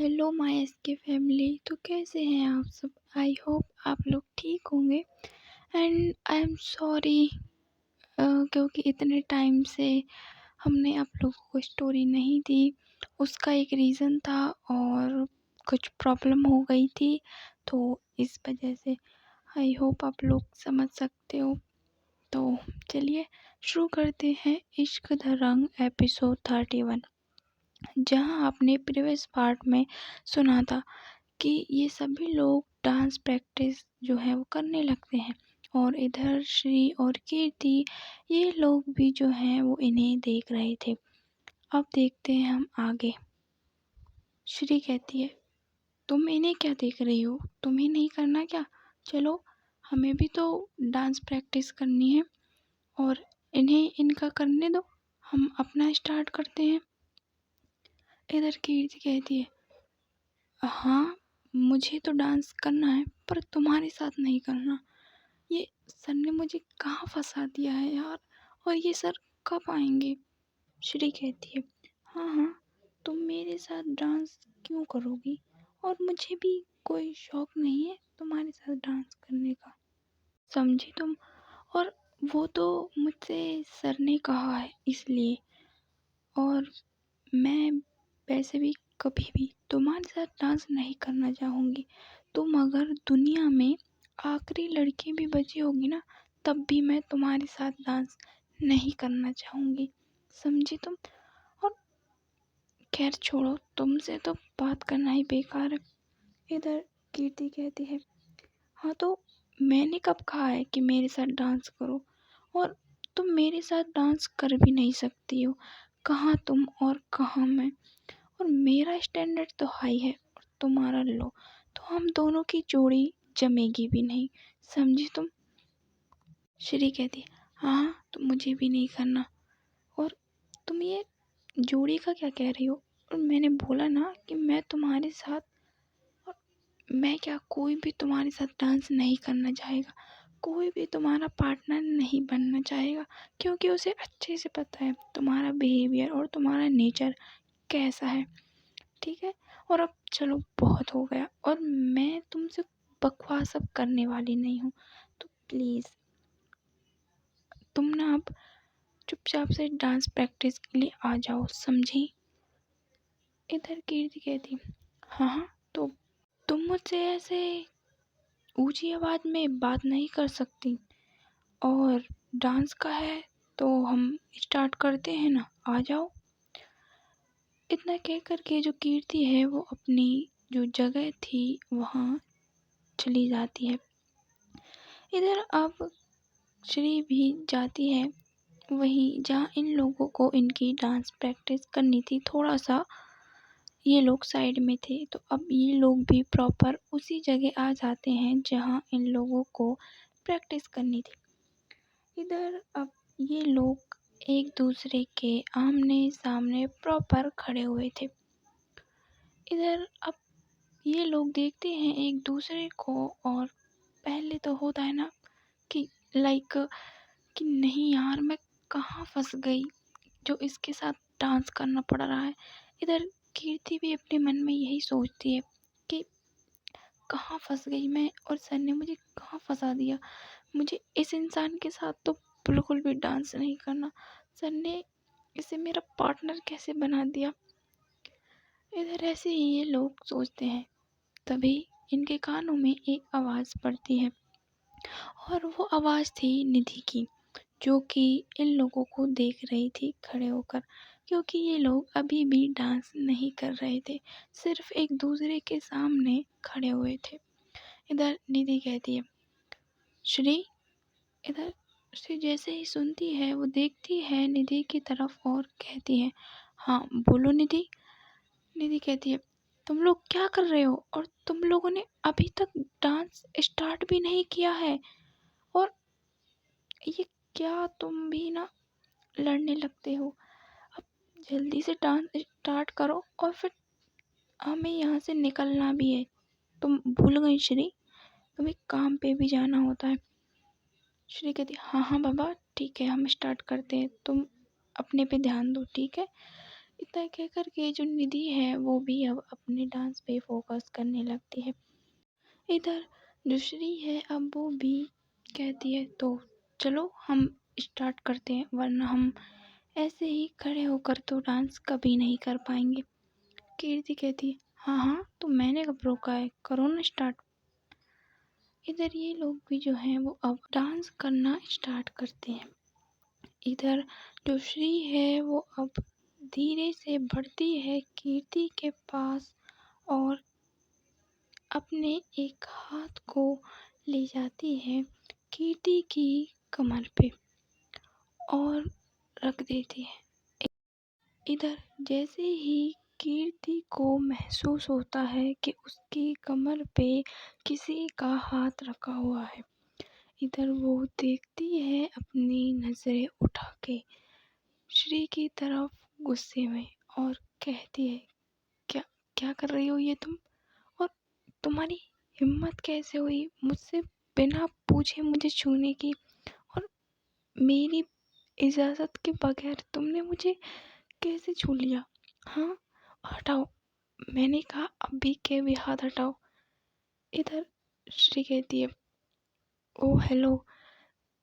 Hello my SK family. तो कैसे हैं आप सब? आई होप आप लोग ठीक होंगे। एंड आई एम सॉरी क्योंकि इतने टाइम से हमने आप लोगों को स्टोरी नहीं दी। उसका एक रीज़न था और कुछ प्रॉब्लम हो गई थी, तो इस वजह से आई होप आप लोग समझ सकते हो। तो चलिए शुरू करते हैं इश्क द रंग एपिसोड 31। जहां आपने प्रीवियस पार्ट में सुना था कि ये सभी लोग डांस प्रैक्टिस जो है वो करने लगते हैं और इधर श्री और कीर्ति ये लोग भी जो हैं वो इन्हें देख रहे थे। अब देखते हैं हम आगे। श्री कहती है, तुम इन्हें क्या देख रही हो? तुम्हें नहीं करना क्या? चलो हमें भी तो डांस प्रैक्टिस करनी है और इन्हें इनका करने दो, हम अपना स्टार्ट करते हैं। इधर कीर्ति कहती है, हाँ मुझे तो डांस करना है पर तुम्हारे साथ नहीं करना। ये सर ने मुझे कहाँ फंसा दिया है यार, और ये सर कब आएंगे? श्री कहती है, हाँ हाँ तुम मेरे साथ डांस क्यों करोगी, और मुझे भी कोई शौक नहीं है तुम्हारे साथ डांस करने का, समझी तुम? और वो तो मुझसे सर ने कहा है इसलिए, और मैं वैसे भी कभी भी तुम्हारे साथ डांस नहीं करना चाहूँगी। तुम अगर दुनिया में आखिरी लड़की भी बची होगी ना, तब भी मैं तुम्हारे साथ डांस नहीं करना चाहूँगी, समझी तुम? और खैर छोड़ो, तुमसे तो बात करना ही बेकार है। इधर कीर्ति कहती है, हाँ तो मैंने कब कहा है कि मेरे साथ डांस करो, और तुम मेरे साथ डांस कर भी नहीं सकती हो। कहाँ तुम और कहाँ मैं, और मेरा स्टैंडर्ड तो हाई है और तुम्हारा लो, तो हम दोनों की जोड़ी जमेगी भी नहीं, समझी तुम? श्री कहती, हाँ तो मुझे भी नहीं करना, और तुम ये जोड़ी का क्या कह रही हो? और मैंने बोला ना कि मैं तुम्हारे साथ, और मैं क्या, कोई भी तुम्हारे साथ डांस नहीं करना चाहेगा, कोई भी तुम्हारा पार्टनर नहीं बनना चाहेगा, क्योंकि उसे अच्छे से पता है तुम्हारा बिहेवियर और तुम्हारा नेचर कैसा है, ठीक है? और अब चलो बहुत हो गया, और मैं तुमसे बकवास अब करने वाली नहीं हूँ, तो प्लीज़ तुम ना अब चुपचाप से डांस प्रैक्टिस के लिए आ जाओ, समझी? इधर कीर्ति कहती, हाँ हाँ तो तुम मुझसे ऐसे ऊंची आवाज़ में बात नहीं कर सकती, और डांस का है तो हम स्टार्ट करते हैं ना, आ जाओ। इतना कह कर के जो कीर्ति है वो अपनी जो जगह थी वहाँ चली जाती है। इधर अब श्री भी जाती है वहीं जहाँ इन लोगों को इनकी डांस प्रैक्टिस करनी थी। थोड़ा सा ये लोग साइड में थे, तो अब ये लोग भी प्रॉपर उसी जगह आ जाते हैं जहाँ इन लोगों को प्रैक्टिस करनी थी। इधर अब ये लोग एक दूसरे के आमने सामने प्रॉपर खड़े हुए थे। इधर अब ये लोग देखते हैं एक दूसरे को, और पहले तो होता है ना कि लाइक कि नहीं यार मैं कहाँ फंस गई जो इसके साथ डांस करना पड़ रहा है। इधर कीर्ति भी अपने मन में यही सोचती है कि कहाँ फंस गई मैं, और सर ने मुझे कहाँ फंसा दिया। मुझे इस इंसान के साथ तो बिल्कुल भी डांस नहीं करना, सर ने इसे मेरा पार्टनर कैसे बना दिया। इधर ऐसे ही ये लोग सोचते हैं, तभी इनके कानों में एक आवाज़ पड़ती है, और वो आवाज़ थी निधि की, जो कि इन लोगों को देख रही थी खड़े होकर, क्योंकि ये लोग अभी भी डांस नहीं कर रहे थे, सिर्फ एक दूसरे के सामने खड़े हुए थे। इधर निधि कहती है, श्री। इधर श्री जैसे ही सुनती है वो देखती है निधि की तरफ और कहती है, हाँ बोलो निधि। निधि कहती है, तुम लोग क्या कर रहे हो, और तुम लोगों ने अभी तक डांस स्टार्ट भी नहीं किया है, और ये क्या तुम भी ना लड़ने लगते हो? अब जल्दी से डांस स्टार्ट करो, और फिर हमें यहाँ से निकलना भी है। तुम भूल गई श्री, तुम्हें काम पे भी जाना होता है। श्री कहती, हाँ हाँ बाबा ठीक है, हम स्टार्ट करते हैं, तुम अपने पे ध्यान दो, ठीक है? इतना कह कर के जो निधि है वो भी अब अपने डांस पे फ़ोकस करने लगती है। इधर जो श्री है अब वो भी कहती है तो चलो हम स्टार्ट करते हैं, वरना हम ऐसे ही खड़े होकर तो डांस कभी नहीं कर पाएँगे। कीर्ति कहती है हाँ, हाँ, तो मैंने कब रोका है, करो ना स्टार्ट। इधर ये लोग भी जो हैं वो अब डांस करना स्टार्ट करते हैं। इधर जो श्री है वो अब धीरे से बढ़ती है कीर्ति के पास और अपने एक हाथ को ले जाती है कीर्ति की कमर पे और रख देती है। इधर जैसे ही कीर्ति को महसूस होता है कि उसकी कमर पे किसी का हाथ रखा हुआ है, इधर वो देखती है अपनी नज़रें उठा के श्री की तरफ गुस्से में और कहती है क्या क्या कर रही हो ये तुम, और तुम्हारी हिम्मत कैसे हुई मुझसे बिना पूछे मुझे छूने की, और मेरी इजाज़त के बगैर तुमने मुझे कैसे छू लिया। हाँ, हटाओ, मैंने कहा अभी के भी हाथ हटाओ। इधर श्री कहती है ओ हेलो,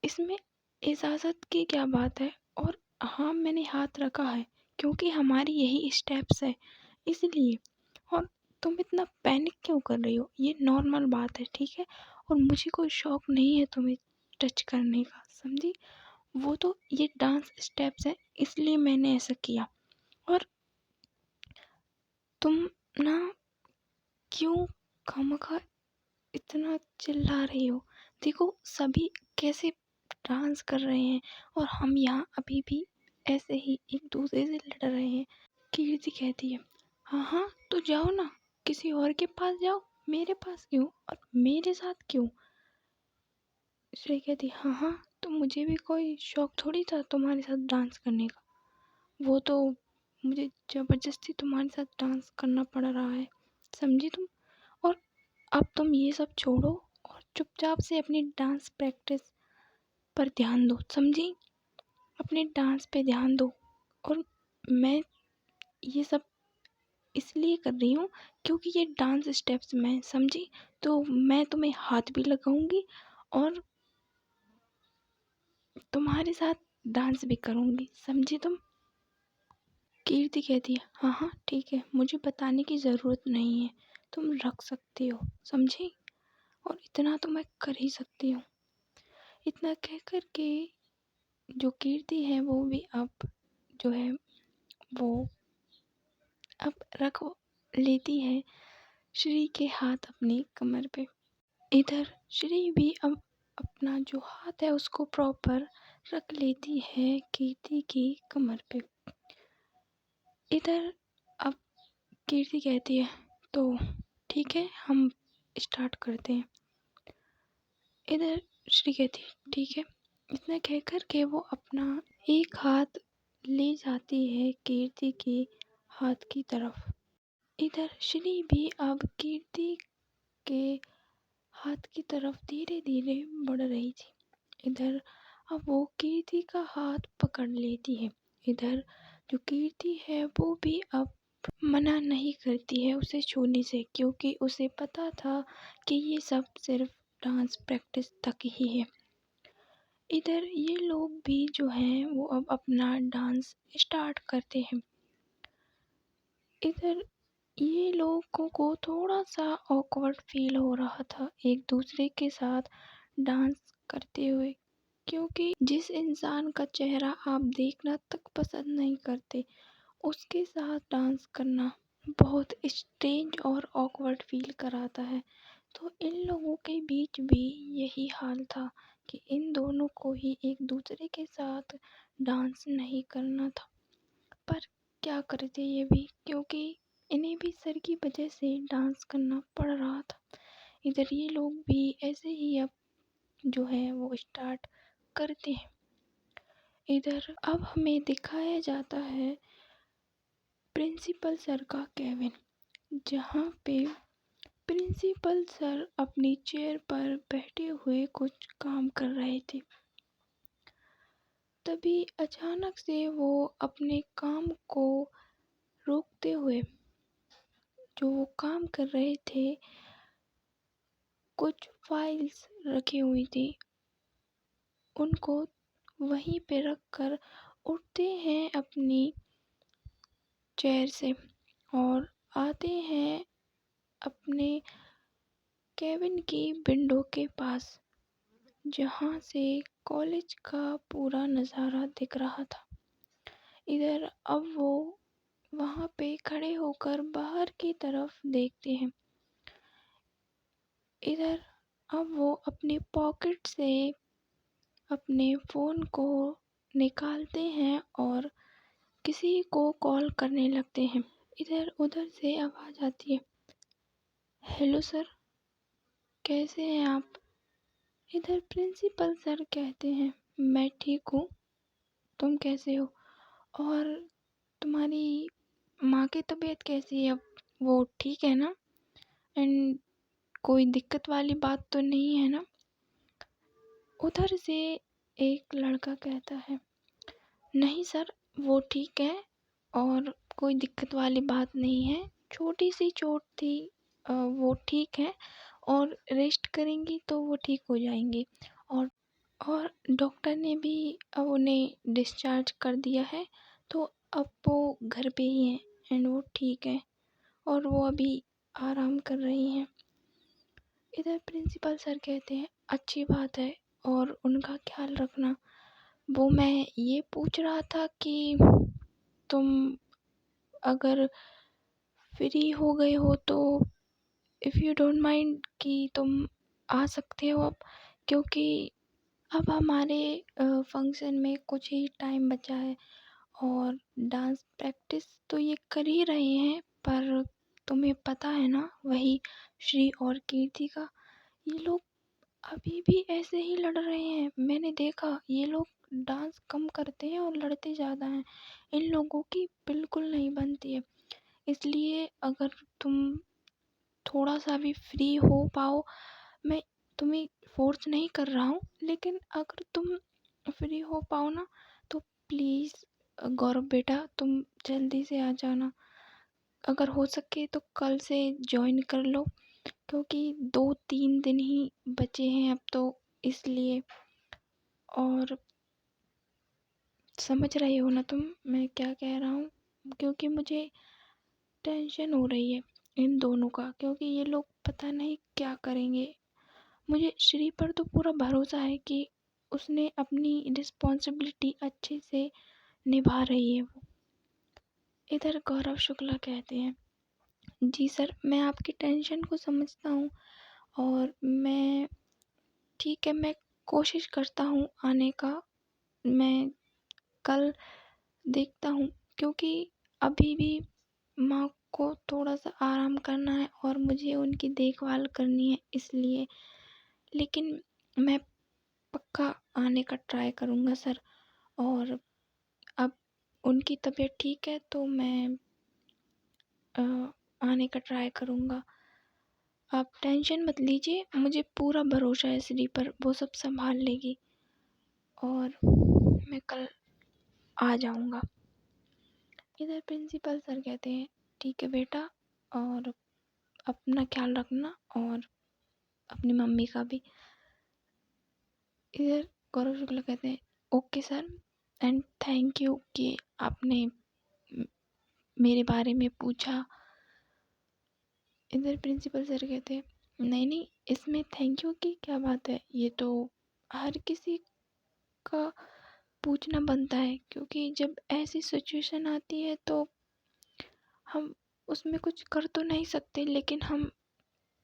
इसमें इजाज़त की क्या बात है, और हाँ मैंने हाथ रखा है क्योंकि हमारी यही स्टेप्स है इसलिए, और तुम इतना पैनिक क्यों कर रही हो, ये नॉर्मल बात है ठीक है, और मुझे कोई शौक नहीं है तुम्हें टच करने का, समझी, वो तो ये डांस स्टेप्स है इसलिए मैंने ऐसा किया, और तुम ना क्यों खामखा इतना चिल्ला रही हो, देखो सभी कैसे डांस कर रहे हैं और हम यहाँ अभी भी ऐसे ही एक दूसरे से लड़ रहे हैं। कीर्ति कहती है हाँ, हाँ, तो जाओ ना, किसी और के पास जाओ, मेरे पास क्यों और मेरे साथ क्यों। श्रेय कहती है हाँ, हाँ, तो मुझे भी कोई शौक थोड़ी था तुम्हारे साथ डांस करने का, वो तो मुझे ज़बरदस्ती तुम्हारे साथ डांस करना पड़ रहा है, समझी तुम, और अब तुम ये सब छोड़ो और चुपचाप से अपनी डांस प्रैक्टिस पर ध्यान दो, समझी, अपने डांस पे ध्यान दो, और मैं ये सब इसलिए कर रही हूँ क्योंकि ये डांस स्टेप्स मैं समझी, तो मैं तुम्हें हाथ भी लगाऊंगी और तुम्हारे साथ डांस भी करूंगी, समझी तुम। कीर्ति कहती है हाँ, हाँ, ठीक है, मुझे बताने की ज़रूरत नहीं है, तुम रख सकती हो, समझी, और इतना तो मैं कर ही सकती हूँ। इतना कह कर के जो कीर्ति है वो भी अब जो है वो अब रख लेती है श्री के हाथ अपनी कमर पे। इधर श्री भी अब अपना जो हाथ है उसको प्रॉपर रख लेती है कीर्ति की कमर पे। इधर अब कीर्ति कहती है तो ठीक है हम स्टार्ट करते हैं। इधर श्री कहती है ठीक है। इतना कह कर के वो अपना एक हाथ ले जाती है कीर्ति के हाथ की तरफ। इधर श्री भी अब कीर्ति के हाथ की तरफ धीरे धीरे बढ़ रही थी। इधर अब वो कीर्ति का हाथ पकड़ लेती है। इधर जो कीर्ति है वो भी अब मना नहीं करती है उसे छूने से, क्योंकि उसे पता था कि ये सब सिर्फ डांस प्रैक्टिस तक ही है। इधर ये लोग भी जो हैं वो अब अपना डांस स्टार्ट करते हैं। इधर ये लोगों को थोड़ा सा ऑकवर्ड फील हो रहा था एक दूसरे के साथ डांस करते हुए, क्योंकि जिस इंसान का चेहरा आप देखना तक पसंद नहीं करते उसके साथ डांस करना बहुत स्ट्रेंज और ऑकवर्ड फील कराता है। तो इन लोगों के बीच भी यही हाल था कि इन दोनों को ही एक दूसरे के साथ डांस नहीं करना था, पर क्या करते ये भी, क्योंकि इन्हें भी सर की वजह से डांस करना पड़ रहा था। इधर ये लोग भी ऐसे ही अब जो है वो स्टार्ट करते हैं। इधर अब हमें दिखाया जाता है प्रिंसिपल सर का केबिन, जहाँ पे प्रिंसिपल सर अपनी चेयर पर बैठे हुए कुछ काम कर रहे थे। तभी अचानक से वो अपने काम को रोकते हुए जो वो काम कर रहे थे, कुछ फाइल्स रखी हुई थी, उनको वहीं पे रख कर उठते हैं अपनी चेयर से और आते हैं अपने केबिन की विंडो के पास, जहाँ से कॉलेज का पूरा नज़ारा दिख रहा था। इधर अब वो वहाँ पे खड़े होकर बाहर की तरफ देखते हैं। इधर अब वो अपनी पॉकेट से अपने फ़ोन को निकालते हैं और किसी को कॉल करने लगते हैं। इधर उधर से आवाज़ आती है, हेलो सर, कैसे हैं आप? इधर प्रिंसिपल सर कहते हैं, मैं ठीक हूँ, तुम कैसे हो? और तुम्हारी माँ की तबीयत कैसी है अब? वो ठीक है ना? एंड कोई दिक्कत वाली बात तो नहीं है ना? उधर से एक लड़का कहता है, नहीं सर, वो ठीक है और कोई दिक्कत वाली बात नहीं है, छोटी सी चोट थी, वो ठीक है और रेस्ट करेंगी तो वो ठीक हो जाएंगी। और और डॉक्टर ने भी अब उन्हें डिस्चार्ज कर दिया है, तो अब वो घर पे ही हैं एंड वो ठीक है और वो अभी आराम कर रही हैं। इधर प्रिंसिपल सर कहते हैं, अच्छी बात है और उनका ख्याल रखना। वो मैं ये पूछ रहा था कि तुम अगर फ्री हो गए हो तो इफ़ यू डोंट माइंड कि तुम आ सकते हो अब, क्योंकि अब हमारे फंक्शन में कुछ ही टाइम बचा है और डांस प्रैक्टिस तो ये कर ही रहे हैं, पर तुम्हें पता है ना, वही श्री और कीर्ति का, ये लोग अभी भी ऐसे ही लड़ रहे हैं। मैंने देखा, ये लोग डांस कम करते हैं और लड़ते ज़्यादा हैं। इन लोगों की बिल्कुल नहीं बनती है। इसलिए अगर तुम थोड़ा सा भी फ्री हो पाओ, मैं तुम्हें फोर्स नहीं कर रहा हूँ, लेकिन अगर तुम फ्री हो पाओ ना तो प्लीज़ गौरव बेटा, तुम जल्दी से आ जाना। अगर हो सके तो कल से ज्वाइन कर लो, क्योंकि 2-3 दिन ही बचे हैं अब तो, इसलिए। और समझ रहे हो ना तुम मैं क्या कह रहा हूँ? क्योंकि मुझे टेंशन हो रही है इन दोनों का, क्योंकि ये लोग पता नहीं क्या करेंगे। मुझे श्री पर तो पूरा भरोसा है कि उसने अपनी रिस्पॉन्सिबिलिटी अच्छे से निभा रही है वो। इधर गौरव शुक्ला कहते हैं, जी सर, मैं आपकी टेंशन को समझता हूँ और मैं ठीक है, मैं कोशिश करता हूँ आने का। मैं कल देखता हूँ, क्योंकि अभी भी माँ को थोड़ा सा आराम करना है और मुझे उनकी देखभाल करनी है, इसलिए। लेकिन मैं पक्का आने का ट्राई करूँगा सर। और अब उनकी तबीयत ठीक है तो मैं अ, आने का ट्राई करूँगा। आप टेंशन मत लीजिए, मुझे पूरा भरोसा है श्री पर, वो सब संभाल लेगी और मैं कल आ जाऊँगा। इधर प्रिंसिपल सर कहते हैं, ठीक है बेटा, और अपना ख्याल रखना और अपनी मम्मी का भी। इधर गौरव शुक्ला कहते हैं, okay sir, and thank you कि आपने मेरे बारे में पूछा। इधर प्रिंसिपल सर कहते हैं, नहीं नहीं, इसमें थैंक यू की क्या बात है, ये तो हर किसी का पूछना बनता है, क्योंकि जब ऐसी सिचुएशन आती है तो हम उसमें कुछ कर तो नहीं सकते, लेकिन हम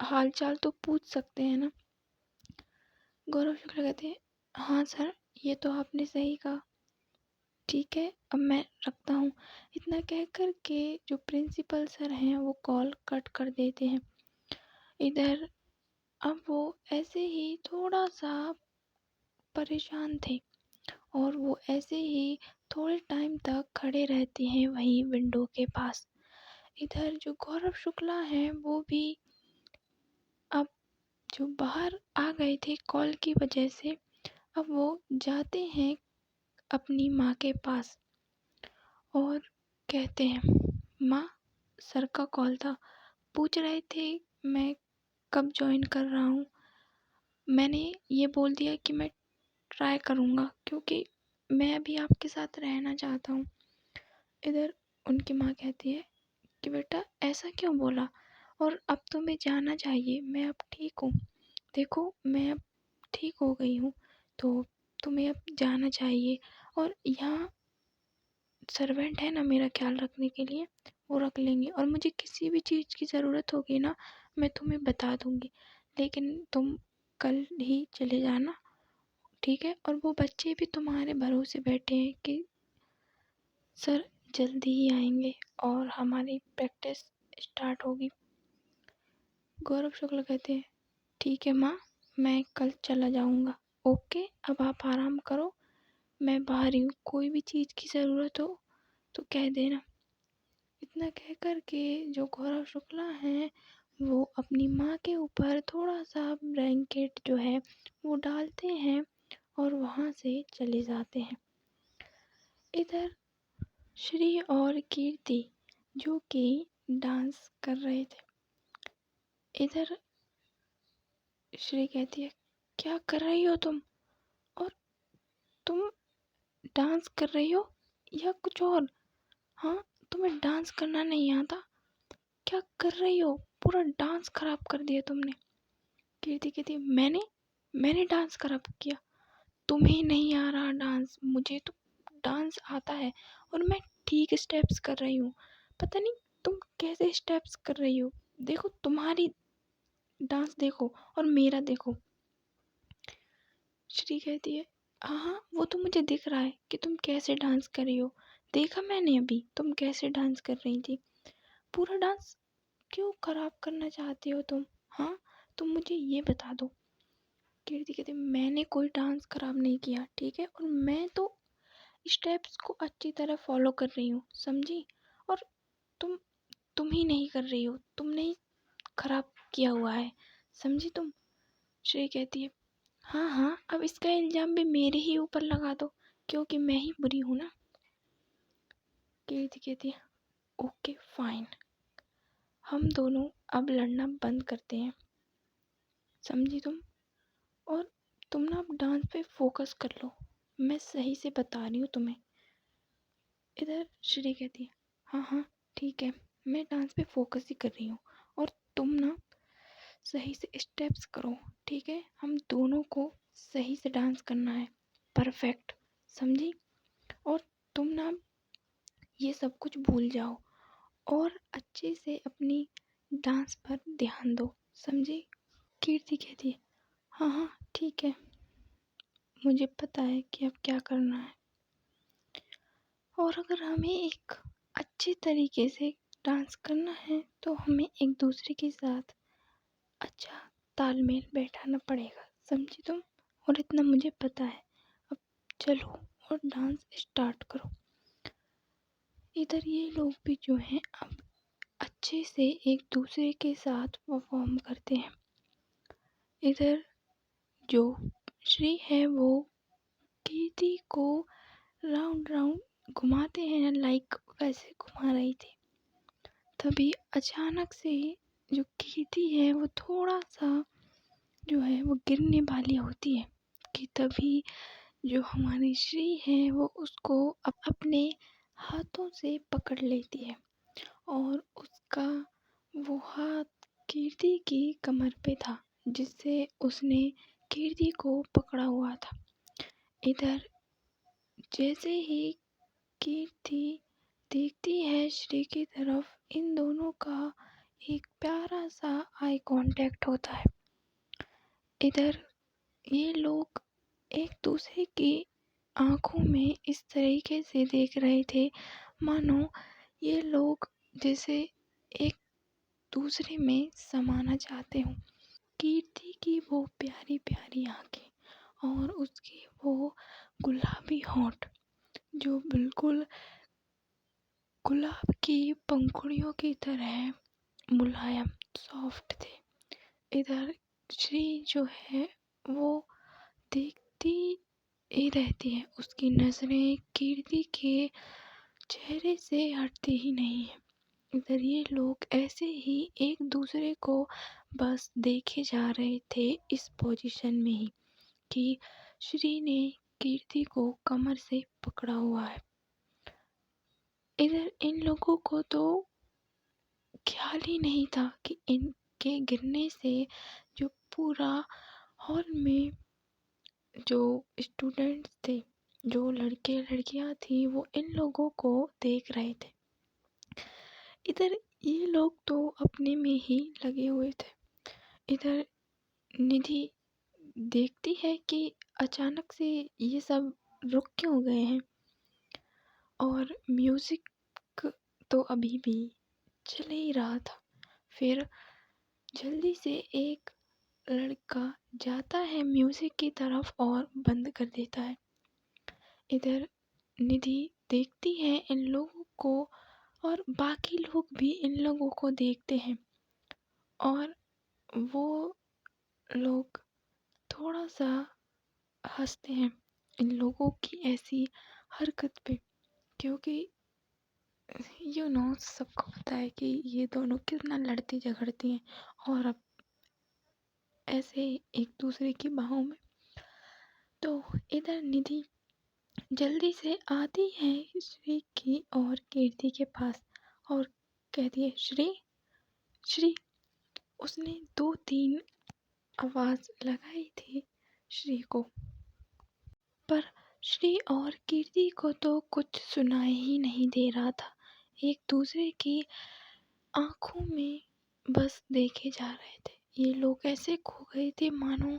हाल चाल तो पूछ सकते हैं ना। गौरव शुक्ला कहते हैं, हाँ सर, ये तो आपने सही कहा, ठीक है, अब मैं रखता हूँ। इतना कह कर के जो प्रिंसिपल सर हैं वो कॉल कट कर देते हैं। इधर अब वो ऐसे ही थोड़ा सा परेशान थे और वो ऐसे ही थोड़े टाइम तक खड़े रहते हैं वहीं विंडो के पास। इधर जो गौरव शुक्ला हैं वो भी अब जो बाहर आ गए थे कॉल की वजह से, अब वो जाते हैं अपनी माँ के पास और कहते हैं, माँ सर का कॉल था, पूछ रहे थे मैं कब जॉइन कर रहा हूँ। मैंने ये बोल दिया कि मैं ट्राई करूँगा क्योंकि मैं अभी आपके साथ रहना चाहता हूँ। इधर उनकी माँ कहती है कि बेटा ऐसा क्यों बोला, और अब तुम्हें जाना चाहिए, मैं अब ठीक हूँ। देखो मैं अब ठीक हो गई हूँ, तो तुम्हें अब जाना चाहिए। और यहाँ सर्वेंट है ना मेरा ख्याल रखने के लिए, वो रख लेंगे, और मुझे किसी भी चीज़ की ज़रूरत होगी ना मैं तुम्हें बता दूँगी। लेकिन तुम कल ही चले जाना, ठीक है? और वो बच्चे भी तुम्हारे भरोसे बैठे हैं कि सर जल्दी ही आएंगे और हमारी प्रैक्टिस स्टार्ट होगी। गौरव शुक्ला कहते हैं ठीक है माँ, मैं कल चला जाऊँगा। ओके, अब आप आराम करो, मैं बाहर ही हूँ, कोई भी चीज़ की ज़रूरत हो तो कह देना। इतना कह कर के जो गौरव शुक्ला हैं वो अपनी माँ के ऊपर थोड़ा सा ब्लैंकेट जो है वो डालते हैं और वहाँ से चले जाते हैं। इधर श्री और कीर्ति जो कि डांस कर रहे थे, इधर श्री कहती है क्या कर रही हो तुम, और तुम डांस कर रही हो या कुछ और? हाँ, तुम्हें डांस करना नहीं आता? क्या कर रही हो, पूरा डांस खराब कर दिया तुमने। कीर्ति कहती मैंने डांस खराब किया? तुम्हें नहीं आ रहा डांस, मुझे तो डांस आता है और मैं ठीक स्टेप्स कर रही हूँ। पता नहीं तुम कैसे स्टेप्स कर रही हो, देखो तुम्हारी डांस देखो और मेरा देखो। श्री कहती है हाँ हाँ वो तो मुझे दिख रहा है कि तुम कैसे डांस कर रही हो, देखा मैंने अभी तुम कैसे डांस कर रही थी। पूरा डांस क्यों खराब करना चाहती हो तुम? हाँ, तुम मुझे ये बता दो। कीर्ति कहती मैंने कोई डांस खराब नहीं किया, ठीक है, और मैं तो स्टेप्स को अच्छी तरह फॉलो कर रही हूँ, समझी? और तुम ही नहीं कर रही हो, तुमने ही खराब किया हुआ है, समझी तुम? श्रेय कहती है हाँ हाँ, अब इसका इल्ज़ाम भी मेरे ही ऊपर लगा दो क्योंकि मैं ही बुरी हूँ ना। कीर्ति कहती है ओके फाइन, हम दोनों अब लड़ना बंद करते हैं, समझी तुम? और तुम ना अब डांस पे फोकस कर लो, मैं सही से बता रही हूँ तुम्हें। इधर श्री कहती है हाँ हाँ ठीक है, मैं डांस पे फोकस ही कर रही हूँ, और तुम ना सही से स्टेप्स करो, ठीक है? हम दोनों को सही से डांस करना है, परफेक्ट, समझी? और तुम ना ये सब कुछ भूल जाओ और अच्छे से अपनी डांस पर ध्यान दो, समझी? कीर्ति कहती है हाँ हाँ ठीक है, मुझे पता है कि अब क्या करना है, और अगर हमें एक अच्छे तरीके से डांस करना है तो हमें एक दूसरे के साथ अच्छा तालमेल बैठाना पड़ेगा, समझी तुम? और इतना मुझे पता है, अब चलो और डांस स्टार्ट करो। इधर ये लोग भी जो हैं अब अच्छे से एक दूसरे के साथ परफॉर्म करते हैं। इधर जो श्री है वो कीर्ति को राउंड राउंड घुमाते हैं, लाइक वैसे घुमा रही थी। तभी अचानक से जो कीर्ति है वो थोड़ा सा जो है वो गिरने वाली होती है कि तभी जो हमारी श्री है वो उसको अपने हाथों से पकड़ लेती है, और उसका वो हाथ कीर्ति की कमर पे था जिससे उसने कीर्ति को पकड़ा हुआ था। इधर जैसे ही कीर्ति देखती है श्री की तरफ, इन दोनों का एक प्यारा सा आई कांटेक्ट होता है। इधर ये लोग एक दूसरे की आंखों में इस तरीके से देख रहे थे मानो ये लोग जैसे एक दूसरे में समाना चाहते हों। कीर्ति की वो प्यारी प्यारी आंखें और उसकी वो गुलाबी होंठ जो बिल्कुल गुलाब की पंखुड़ियों की तरह मुलायम सॉफ्ट थे। इधर श्री जो है वो देखती ही रहती है, उसकी नज़रें कीर्ति के चेहरे से हटती ही नहीं है। इधर ये लोग ऐसे ही एक दूसरे को बस देखे जा रहे थे इस पोजीशन में ही कि श्री ने कीर्ति को कमर से पकड़ा हुआ है। इधर इन लोगों को तो ख्याल ही नहीं था कि इनके गिरने से जो पूरा हॉल में जो स्टूडेंट्स थे, जो लड़के लड़कियां थी, वो इन लोगों को देख रहे थे। इधर ये लोग तो अपने में ही लगे हुए थे। इधर निधि देखती है कि अचानक से ये सब रुक क्यों गए हैं, और म्यूजिक तो अभी भी चल ही रहा था। फिर जल्दी से एक लड़का जाता है म्यूजिक की तरफ और बंद कर देता है। इधर निधि देखती है इन लोगों को, और बाकी लोग भी इन लोगों को देखते हैं, और वो लोग थोड़ा सा हंसते हैं इन लोगों की ऐसी हरकत पे, क्योंकि सबको पता है कि ये दोनों कितना लड़ती झगड़ती हैं, और अब ऐसे एक दूसरे की बाहों में। तो इधर निधि जल्दी से आती है श्री की और कीर्ति के पास, और कहती है, श्री श्री। उसने 2-3 आवाज लगाई थी श्री को, पर श्री और कीर्ति को तो कुछ सुनाई ही नहीं दे रहा था। एक दूसरे की आंखों में बस देखे जा रहे थे। ये लोग ऐसे खो गए थे मानो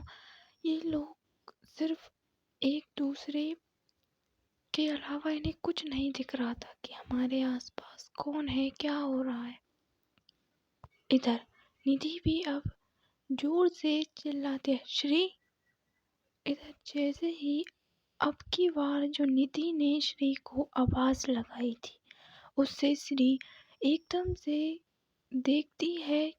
ये लोग सिर्फ एक दूसरे के अलावा इन्हें कुछ नहीं दिख रहा था कि हमारे आसपास कौन है, क्या हो रहा है। इधर निधि भी अब जोर से चिल्लाती है, श्री। इधर जैसे ही अब की बार जो निधि ने श्री को आवाज लगाई थी, उससे श्री एकदम से देखती है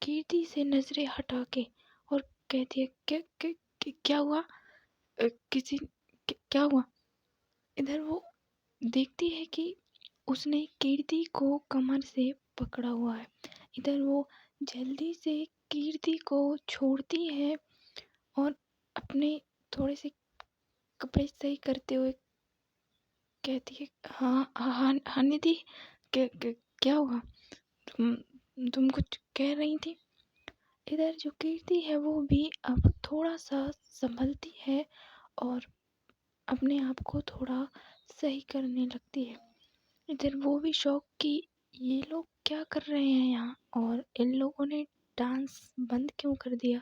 कीर्ति से नजरें हटा के, और कहती है, क्या हुआ? किसी क्या हुआ? इधर वो देखती है कि उसने कीर्ति को कमर से पकड़ा हुआ है। इधर वो जल्दी से कीर्ति को छोड़ती है, और अपने थोड़े से कपड़े सही करते हुए कहती है, हाँ हाँ हाँ हाँ निधि, क्या हुआ? तुम कुछ कह रही थी। इधर जो कीर्ति है वो भी अब थोड़ा सा संभलती है, और अपने आप को थोड़ा सही करने लगती है। इधर वो भी शौक कि ये लोग क्या कर रहे हैं यहाँ, और इन लोगों ने डांस बंद क्यों कर दिया।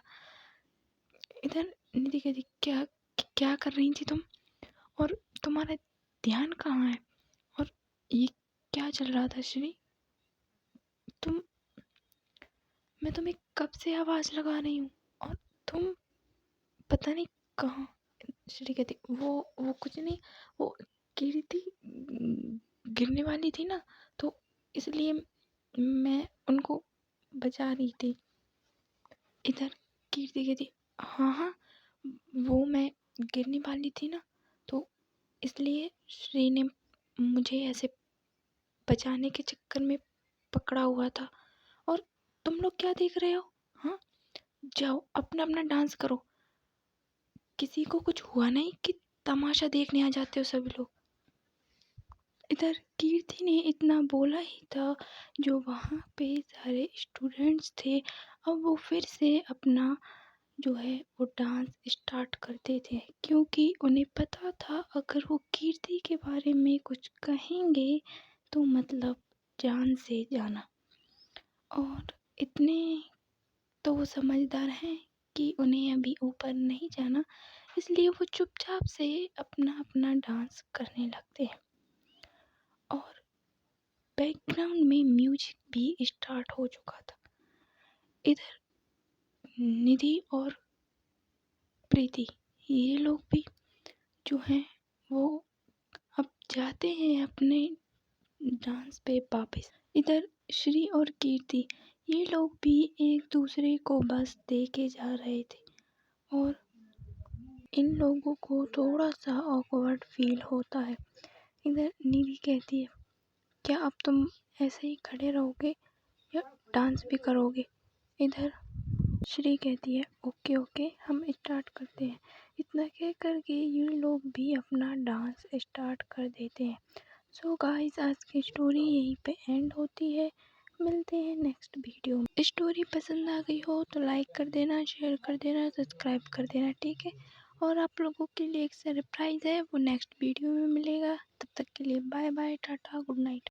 इधर निधि कहती, क्या क्या कर रही थी तुम, और तुम्हारा ध्यान कहाँ है, और ये क्या चल रहा था श्री? तुम मैं तुम्हें कब से आवाज लगा रही हूँ, और तुम पता नहीं कहाँ। श्री कहती, वो कुछ नहीं, वो कीर्ति गिरने वाली थी ना, तो इसलिए मैं उनको बचा रही थी। इधर कीर्ति कहती, हाँ हाँ, वो मैं गिरने वाली थी ना, तो इसलिए श्री ने मुझे ऐसे बचाने के चक्कर में पकड़ा हुआ था। और तुम लोग क्या देख रहे हो? हाँ, जाओ अपना अपना डांस करो। किसी को कुछ हुआ नहीं कि तमाशा देखने आ जाते हो सभी लोग। इधर कीर्ति ने इतना बोला ही था, जो वहाँ पे सारे स्टूडेंट्स थे अब वो फिर से अपना जो है वो डांस स्टार्ट करते थे, क्योंकि उन्हें पता था अगर वो कीर्ति के बारे में कुछ कहेंगे तो मतलब जान से जाना। और इतने तो वो समझदार हैं कि उन्हें अभी ऊपर नहीं जाना, इसलिए वो चुपचाप से अपना अपना डांस करने लगते हैं। और बैकग्राउंड में म्यूजिक भी स्टार्ट हो चुका था। इधर निधि और प्रीति ये लोग भी जो हैं वो अब जाते हैं अपने डांस पे वापस। इधर श्री और कीर्ति ये लोग भी एक दूसरे को बस देखे जा रहे थे, और इन लोगों को थोड़ा सा ऑकवर्ड फील होता है। इधर निधि कहती है, क्या अब तुम ऐसे ही खड़े रहोगे या डांस भी करोगे? इधर श्री कहती है ओके ओके हम स्टार्ट करते हैं। इतना कह कर के ये लोग भी अपना डांस स्टार्ट कर देते हैं। सो गाइस आज की स्टोरी यहीं पे एंड होती है। मिलते हैं नेक्स्ट वीडियो में। स्टोरी पसंद आ गई हो तो लाइक कर देना, शेयर कर देना, सब्सक्राइब कर देना, ठीक है। और आप लोगों के लिए एक सरप्राइज़ है, वो नेक्स्ट वीडियो में मिलेगा। तब तक के लिए bye bye, tata, good night.